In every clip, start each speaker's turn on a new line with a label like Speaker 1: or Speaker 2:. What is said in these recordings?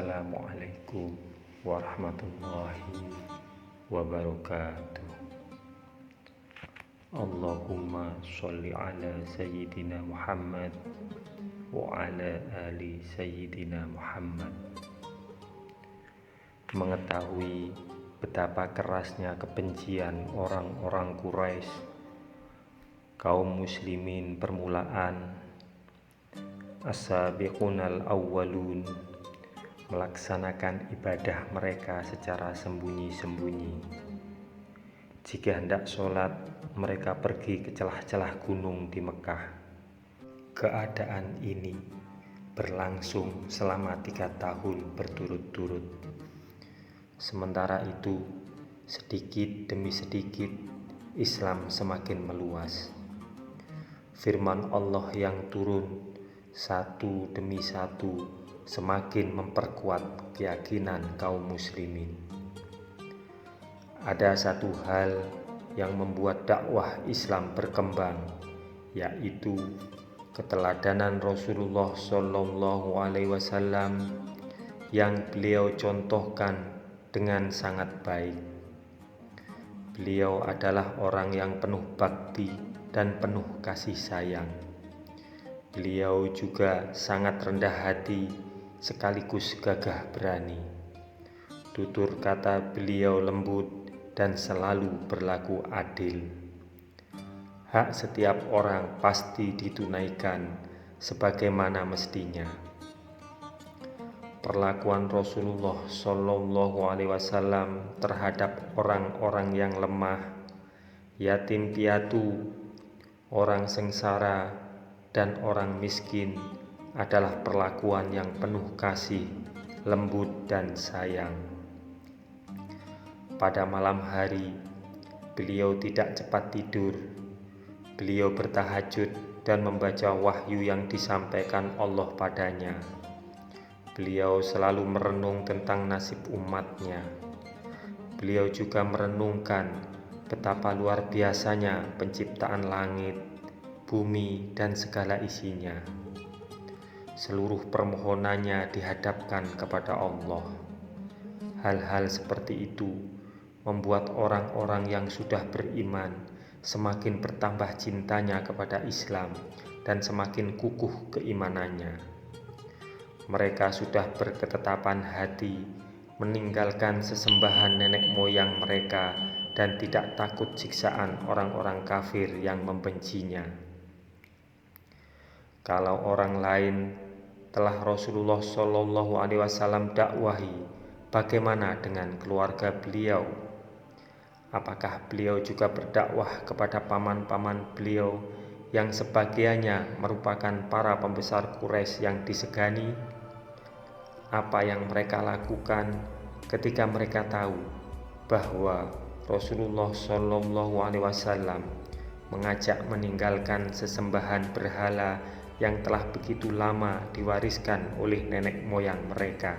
Speaker 1: Assalamualaikum warahmatullahi wabarakatuh. Allahumma sholli ala Sayyidina Muhammad wa ala ali Sayyidina Muhammad. Mengetahui betapa kerasnya kebencian orang-orang Quraisy, kaum muslimin permulaan, as-sabiqunal awwalun, melaksanakan ibadah mereka secara sembunyi-sembunyi. Jika hendak sholat, mereka pergi ke celah-celah gunung di Mekah. Keadaan ini berlangsung selama 3 tahun berturut-turut. Sementara itu, sedikit demi sedikit Islam semakin meluas. Firman Allah yang turun satu demi satu semakin memperkuat keyakinan kaum muslimin. Ada satu hal yang membuat dakwah Islam berkembang, yaitu keteladanan Rasulullah SAW yang beliau contohkan dengan sangat baik. Beliau adalah orang yang penuh bakti dan penuh kasih sayang. Beliau juga sangat rendah hati sekaligus gagah berani. Tutur kata beliau lembut dan selalu berlaku adil. Hak setiap orang pasti ditunaikan sebagaimana mestinya. Perlakuan Rasulullah SAW terhadap orang-orang yang lemah, yatim piatu, orang sengsara, dan orang miskin adalah perlakuan yang penuh kasih, lembut, dan sayang. Pada malam hari, beliau tidak cepat tidur. Beliau bertahajud dan membaca wahyu yang disampaikan Allah padanya. Beliau selalu merenung tentang nasib umatnya. Beliau juga merenungkan betapa luar biasanya penciptaan langit, bumi, dan segala isinya. Seluruh permohonannya dihadapkan kepada Allah. Hal-hal seperti itu membuat orang-orang yang sudah beriman semakin bertambah cintanya kepada Islam dan semakin kukuh keimanannya. Mereka sudah berketetapan hati meninggalkan sesembahan nenek moyang mereka dan tidak takut siksaan orang-orang kafir yang membencinya. Kalau orang lain telah Rasulullah SAW dakwahi, bagaimana dengan keluarga beliau? Apakah beliau juga berdakwah kepada paman-paman beliau yang sebagiannya merupakan para pembesar Quraisy yang disegani? Apa yang mereka lakukan ketika mereka tahu bahwa Rasulullah SAW mengajak meninggalkan sesembahan berhala yang telah begitu lama diwariskan oleh nenek moyang mereka?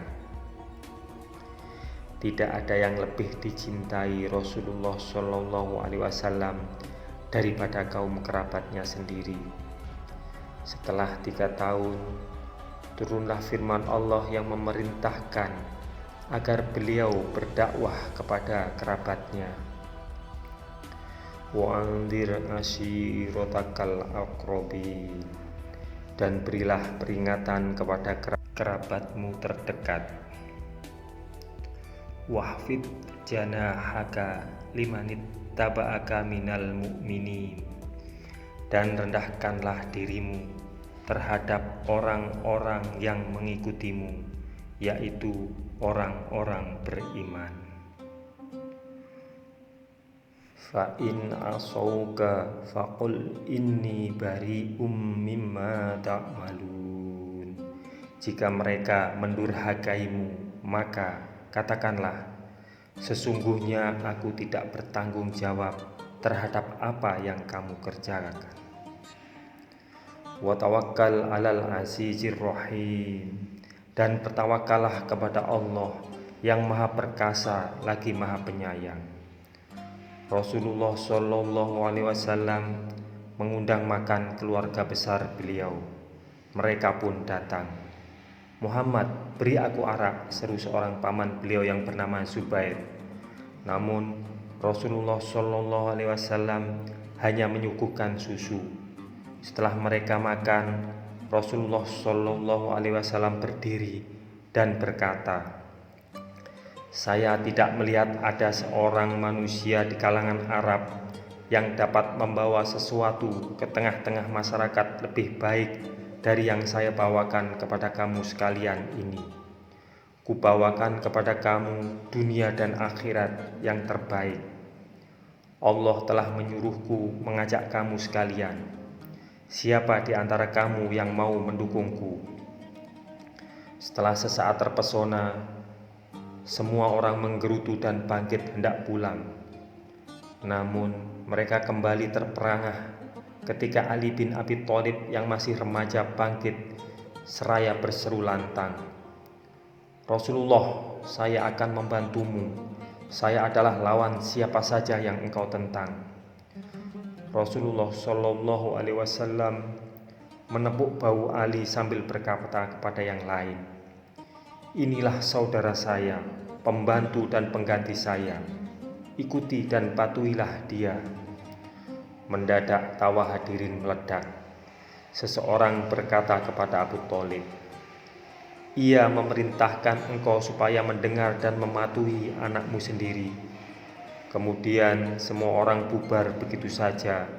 Speaker 1: Tidak ada yang lebih dicintai Rasulullah SAW daripada kaum kerabatnya sendiri. Setelah 3 tahun, turunlah firman Allah yang memerintahkan agar beliau berdakwah kepada kerabatnya. Wa anzir ashiratakal aqrabin, dan berilah peringatan kepada kerabatmu terdekat. Wahfid janahaka limanit taba'aka minal mu'minin, dan rendahkanlah dirimu terhadap orang-orang yang mengikutimu, yaitu orang-orang beriman. Fa in asauka faqul inni bari'um mimma ta'malun. Jika mereka mendurhakaimu, maka katakanlah, sesungguhnya aku tidak bertanggung jawab terhadap apa yang kamu kerjakan. Wa tawakkal 'alal 'azizir rahim, dan bertawakallah kepada Allah yang Maha Perkasa lagi Maha Penyayang. Rasulullah SAW mengundang makan keluarga besar beliau. Mereka pun datang. "Muhammad, beri aku arak," seru seorang paman beliau yang bernama Zubair. Namun Rasulullah Shallallahu Alaihi Wasallam hanya menyuguhkan susu. Setelah mereka makan, Rasulullah Shallallahu Alaihi Wasallam berdiri dan berkata, "Saya tidak melihat ada seorang manusia di kalangan Arab yang dapat membawa sesuatu ke tengah-tengah masyarakat lebih baik dari yang saya bawakan kepada kamu sekalian ini. Kubawakan kepada kamu dunia dan akhirat yang terbaik. Allah telah menyuruhku mengajak kamu sekalian. Siapa di antara kamu yang mau mendukungku?" Setelah sesaat terpesona, semua orang menggerutu dan bangkit hendak pulang. Namun mereka kembali terperangah ketika Ali bin Abi Thalib yang masih remaja bangkit seraya berseru lantang, "Rasulullah, saya akan membantumu. Saya adalah lawan siapa saja yang engkau tentang." Rasulullah Shallallahu Alaihi Wasallam menepuk bahu Ali sambil berkata kepada yang lain, "Inilah saudara saya, pembantu dan pengganti saya. Ikuti dan patuhilah dia." Mendadak tawa hadirin meledak. Seseorang berkata kepada Abu Thalib, "Ia memerintahkan engkau supaya mendengar dan mematuhi anakmu sendiri." Kemudian semua orang bubar begitu saja.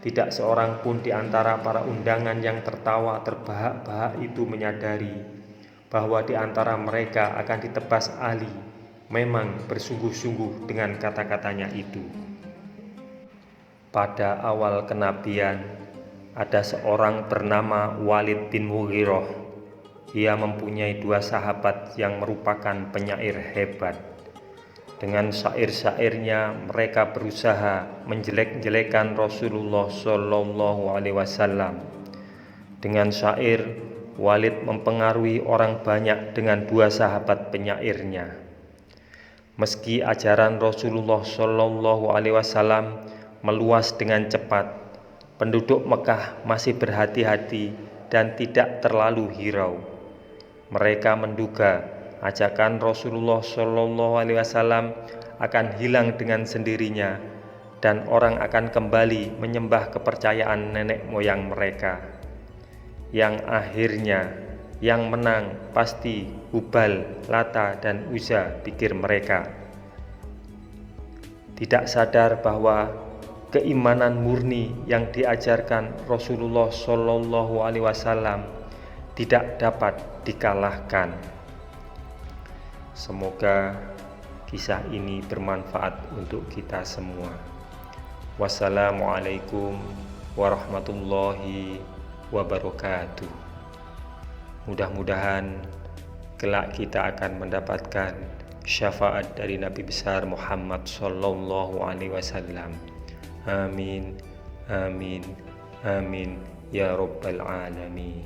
Speaker 1: Tidak seorang pun di antara para undangan yang tertawa terbahak-bahak itu menyadari bahwa di antara mereka akan ditebas Ali memang bersungguh-sungguh dengan kata-katanya itu. Pada awal kenabian, ada seorang bernama Walid bin Mughirah. Ia mempunyai 2 sahabat yang merupakan penyair hebat. Dengan syair-syairnya mereka berusaha menjelek-jelekan Rasulullah Shallallahu Alaihi Wasallam. Dengan syair, Walid mempengaruhi orang banyak dengan 2 sahabat penyairnya. Meski ajaran Rasulullah Shallallahu Alaihi Wasallam meluas dengan cepat, penduduk Mekah masih berhati-hati dan tidak terlalu hirau. Mereka menduga ajakan Rasulullah Shallallahu Alaihi Wasallam akan hilang dengan sendirinya dan orang akan kembali menyembah kepercayaan nenek moyang mereka. Yang akhirnya yang menang pasti Hubal, Lata, dan Uzza, pikir mereka. Tidak sadar bahwa keimanan murni yang diajarkan Rasulullah Shallallahu Alaihi Wasallam tidak dapat dikalahkan. Semoga kisah ini bermanfaat untuk kita semua. Wassalamualaikum warahmatullahi wabarakatuh. Mudah-mudahan kelak kita akan mendapatkan syafaat dari Nabi besar Muhammad Sallallahu Alaihi Wasallam. Amin, amin, amin, ya Rabbal Alamin.